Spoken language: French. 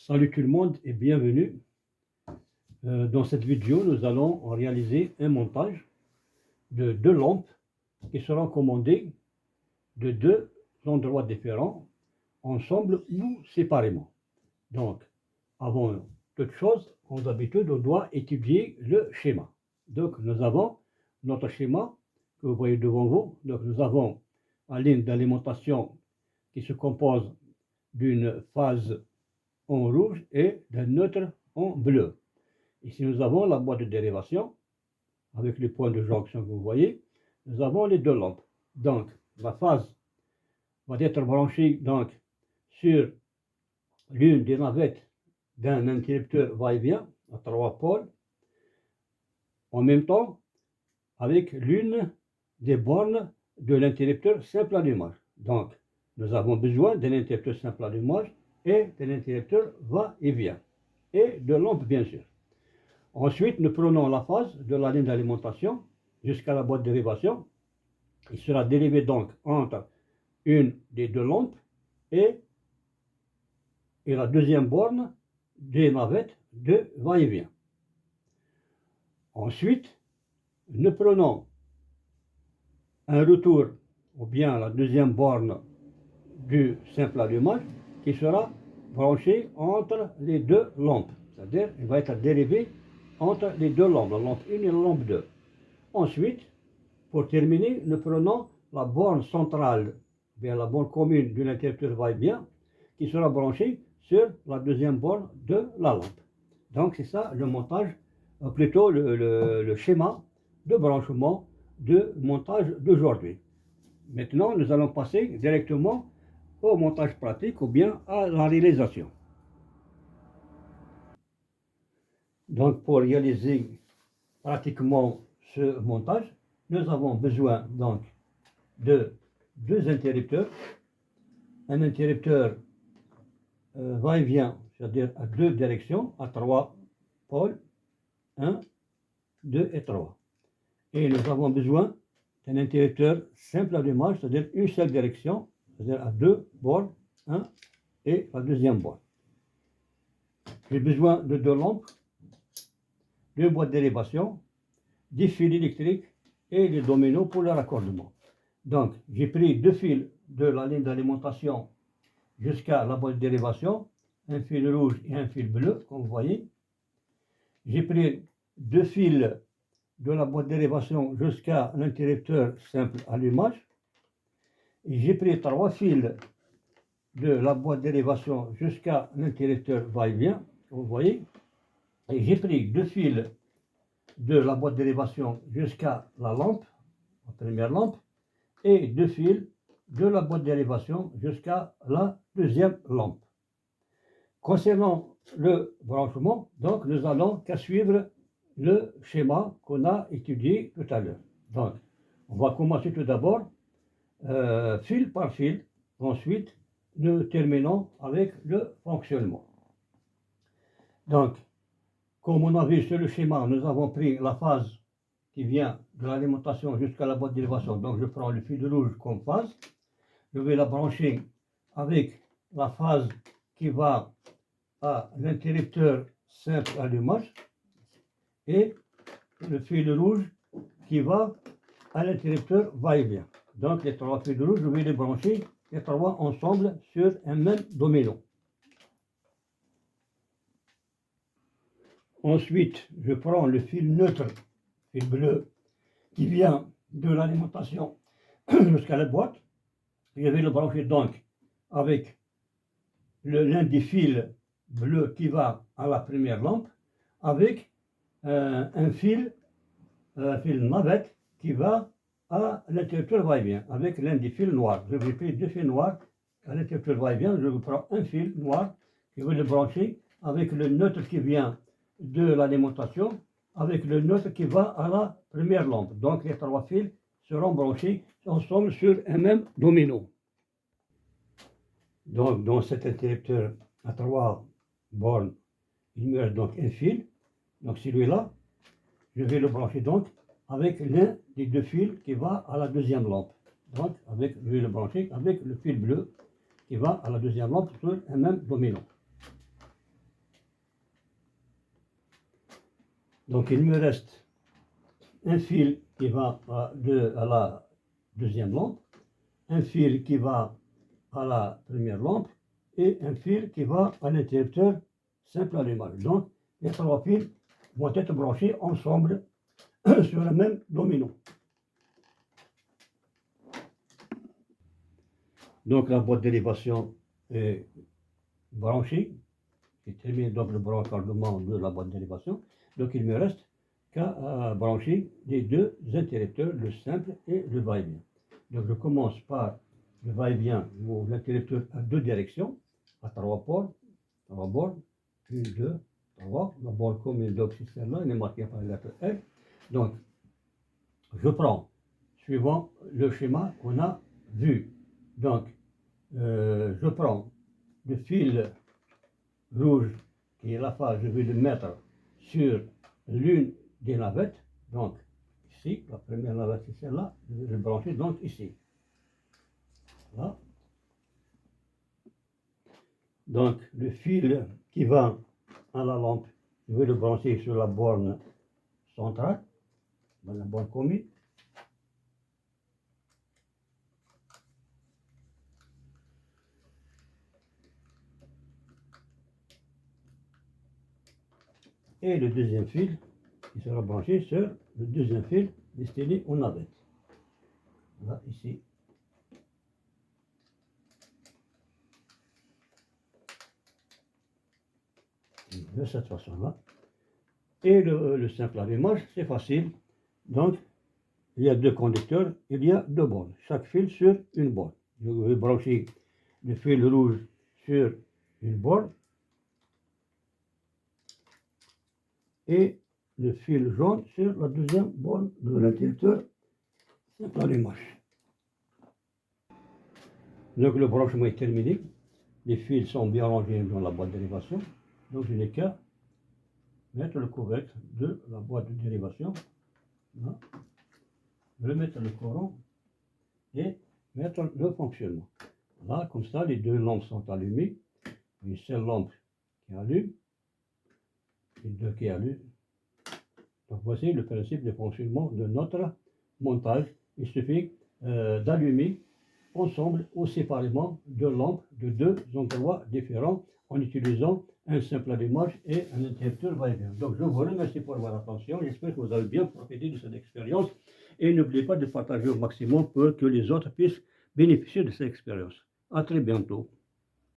Salut tout le monde et bienvenue. Dans cette vidéo, nous allons réaliser un montage de deux lampes qui seront commandées de deux endroits différents, ensemble ou séparément. Donc, avant toute chose, comme d'habitude, on doit étudier le schéma. Donc, nous avons notre schéma que vous voyez devant vous. Donc, nous avons la ligne d'alimentation qui se compose d'une phase en rouge et d'un neutre en bleu. Ici, nous avons la boîte de dérivation avec les points de jonction que vous voyez. Nous avons les deux lampes. Donc, la phase va être branchée donc, sur l'une des navettes d'un interrupteur va-et-vient à 3 pôles, en même temps avec l'une des bornes de l'interrupteur simple allumage. Donc, nous avons besoin d'un interrupteur simple allumage et d'un interrupteur va-et-vient, et de lampes bien sûr. Ensuite, nous prenons la phase de la ligne d'alimentation jusqu'à la boîte de dérivation. Il sera dérivé donc entre une des deux lampes et la deuxième borne des navettes de va-et-vient. Ensuite, nous prenons un retour ou bien la deuxième borne du simple allumage qui sera branché entre les deux lampes. C'est-à-dire, il va être dérivé entre les deux lampes, la lampe 1 et la lampe 2. Ensuite, pour terminer, nous prenons la borne centrale, bien la borne commune de l'interrupteur va-et-vient, qui sera branchée sur la deuxième borne de la lampe. Donc c'est ça le montage, plutôt le schéma de branchement de montage d'aujourd'hui. Maintenant, nous allons passer directement au montage pratique ou bien à la réalisation. Donc pour réaliser pratiquement ce montage, nous avons besoin donc de deux interrupteurs, un interrupteur va-et-vient, c'est-à-dire à deux directions, à 3 pôles, 1, 2 et 3. Et nous avons besoin d'un interrupteur simple allumage, c'est-à-dire une seule direction, c'est-à-dire à deux bornes, 1 et la deuxième borne. J'ai besoin de deux lampes, deux boîtes de dérivation, des fils électriques et des dominos pour le raccordement. Donc, j'ai pris deux fils de la ligne d'alimentation jusqu'à la boîte de dérivation, un fil rouge et un fil bleu, comme vous voyez. J'ai pris deux fils de la boîte de dérivation jusqu'à l'interrupteur simple allumage. Et j'ai pris trois fils de la boîte de dérivation jusqu'à l'interrupteur va-et-vient, comme vous voyez. Et j'ai pris deux fils de la boîte de dérivation jusqu'à la lampe, la première lampe, et deux fils de la boîte de dérivation jusqu'à la deuxième lampe. Concernant le branchement, donc nous allons qu'à suivre le schéma qu'on a étudié tout à l'heure. Donc, on va commencer tout d'abord fil par fil. Ensuite, nous terminons avec le fonctionnement. Donc, comme on a vu sur le schéma, nous avons pris la phase qui vient de l'alimentation jusqu'à la boîte de dérivation. Donc, je prends le fil rouge comme phase. Je vais la brancher avec la phase qui va à l'interrupteur simple allumage et le fil rouge qui va à l'interrupteur va-et-vient. Donc les trois fils rouges, je vais les brancher les trois ensemble sur un même domino. Ensuite, je prends le fil neutre, fil bleu, qui vient de l'alimentation jusqu'à la boîte. Je vais le brancher donc avec l'un des fils bleus qui va à la première lampe, avec un fil navette qui va à l'interrupteur va-et-vient, avec l'un des fils noirs. Je vais prendre deux fils noirs à l'interrupteur va-et-vient. Je prends un fil noir qui va le brancher avec le neutre qui vient de l'alimentation, avec le neutre qui va à la première lampe. Donc les trois fils seront branchés ensemble sur un même domino. Donc dans cet interrupteur à 3 bornes, il me reste donc un fil. Donc celui-là, je vais le brancher donc avec l'un des deux fils qui va à la deuxième lampe. Donc je vais le brancher avec le fil bleu qui va à la deuxième lampe sur un même domino. Donc il me reste un fil qui va à la deuxième lampe, un fil qui va à la première lampe et un fil qui va à l'interrupteur simple allumage. Donc les trois fils vont être branchés ensemble sur le même domino. Donc la boîte d'élévation est branchée. J'ai terminé donc le branchement de la boîte d'élévation. Donc il me reste qu'à brancher les deux interrupteurs, le simple et le va-et-vient. Donc je commence par le va-et-vient ou l'interrupteur à deux directions, à trois bornes, 1, 2, 3. La borne commune donc c'est celle-là, elle est marquée par la lettre F. Donc je prends, suivant le schéma qu'on a vu. Donc je prends le fil rouge qui est la phase, je vais le mettre sur l'une des navettes, donc ici, la première navette c'est celle-là, je vais le brancher donc ici. Là. Donc le fil qui va à la lampe, je vais le brancher sur la borne centrale, dans la borne commune. Et le deuxième fil qui sera branché sur le deuxième fil destiné aux navettes. Là, ici. De cette façon-là. Et le simple allumage, c'est facile. Donc, il y a deux conducteurs, il y a deux bornes. Chaque fil sur une borne. Je vais brancher le fil rouge sur une borne et le fil jaune sur la deuxième borne de l'interrupteur. Simple allumage. Donc le branchement est terminé. Les fils sont bien rangés dans la boîte d'élévation. Donc je n'ai qu'à mettre le couvercle de la boîte de dérivation. Là. Remettre le courant et mettre le fonctionnement. Là, comme ça, les deux lampes sont allumées. Une seule lampe qui allume et deux qui allument. Donc voici le principe de fonctionnement de notre montage. Il suffit d'allumer ensemble ou séparément deux lampes de deux endroits différents en utilisant un simple allumage et un interrupteur va-et-vient. Donc je vous remercie pour votre attention. J'espère que vous avez bien profité de cette expérience et n'oubliez pas de partager au maximum pour que les autres puissent bénéficier de cette expérience. À très bientôt.